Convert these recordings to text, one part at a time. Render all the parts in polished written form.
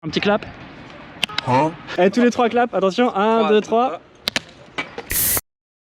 Un petit clap. Et tous les trois clap, attention, 1, 2, 3.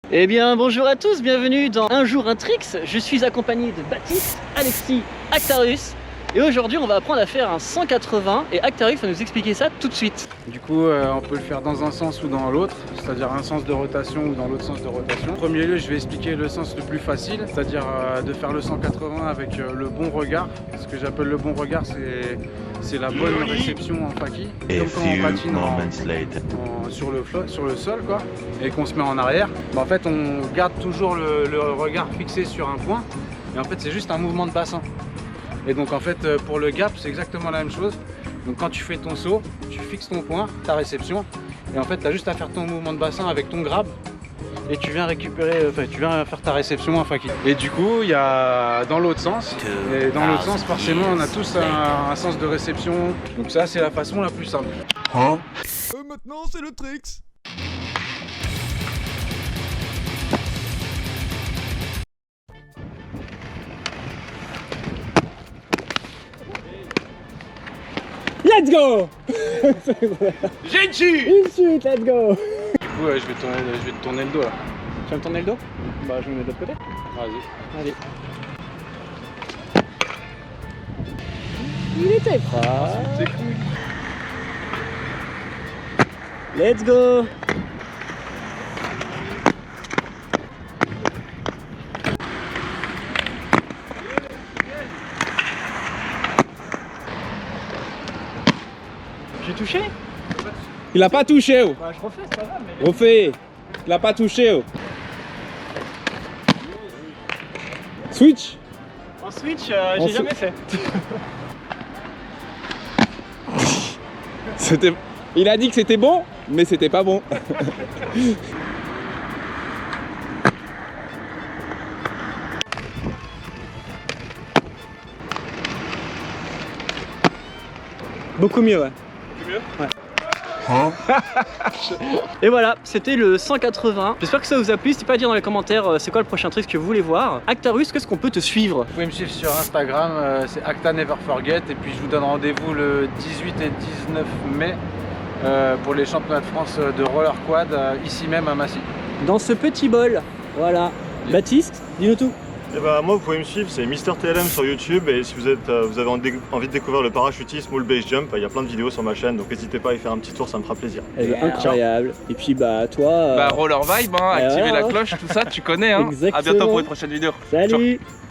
Eh bien bonjour à tous, bienvenue dans Un jour un tricks. Je suis accompagné de Baptiste, Alexis, Actarus. Et aujourd'hui on va apprendre à faire un 180 et Actarus va nous expliquer ça tout de suite. Du coup on peut le faire dans un sens ou dans l'autre, c'est-à-dire un sens de rotation ou dans l'autre sens de rotation. En premier lieu je vais expliquer le sens le plus facile, c'est-à-dire de faire le 180 avec le bon regard. Ce que j'appelle le bon regard, c'est la bonne réception en faquille. Comme quand on patine sur le sol quoi, et qu'on se met en arrière, en fait on garde toujours le regard fixé sur un point, et en fait c'est juste un mouvement de bassin. Et donc en fait pour le gap c'est exactement la même chose. Donc quand tu fais ton saut, tu fixes ton point, ta réception, et en fait tu as juste à faire ton mouvement de bassin avec ton grab, et tu viens récupérer, tu viens faire ta réception en faquille. Et du coup il y a dans l'autre sens, et dans l'autre sens forcément on a tous un sens de réception. Donc ça c'est la façon la plus simple. Maintenant c'est le tricks. Let's go. J'ai une chute. Une chute, let's go. Du coup je vais te tourner le dos là. Tu vas me tourner le dos? Bah je me mets de l'autre côté. Vas-y. Allez. Il était prêt. C'est cool. Let's go. J'ai touché? Il a pas touché, oh. Bah je refais, c'est pas grave mais... Refais. Il a pas touché, oh. Switch. En switch, En j'ai jamais fait. C'était. Il a dit que c'était bon, mais c'était pas bon. Beaucoup mieux, ouais. Beaucoup mieux? Ouais. Et voilà, c'était le 180. J'espère que ça vous a plu. N'hésitez pas à dire dans les commentaires c'est quoi le prochain trick que vous voulez voir. Actarus, qu'est-ce qu'on peut te suivre? Vous pouvez me suivre sur Instagram, c'est Acta Never Forget, et puis je vous donne rendez-vous le 18 et 19 mai pour les championnats de France de roller quad ici même à Massy. Dans ce petit bol, voilà. Baptiste, dis-nous tout. Et bah moi vous pouvez me suivre, c'est Mister TLM sur YouTube, et si vous avez envie de découvrir le parachutisme ou le base jump, il y a plein de vidéos sur ma chaîne, donc n'hésitez pas à y faire un petit tour, ça me fera plaisir. Incroyable. Et puis bah toi... Bah roller vibe, hein, activer voilà. la cloche, tout ça, tu connais hein. Exactement. À bientôt pour une prochaine vidéo. Salut. Ciao.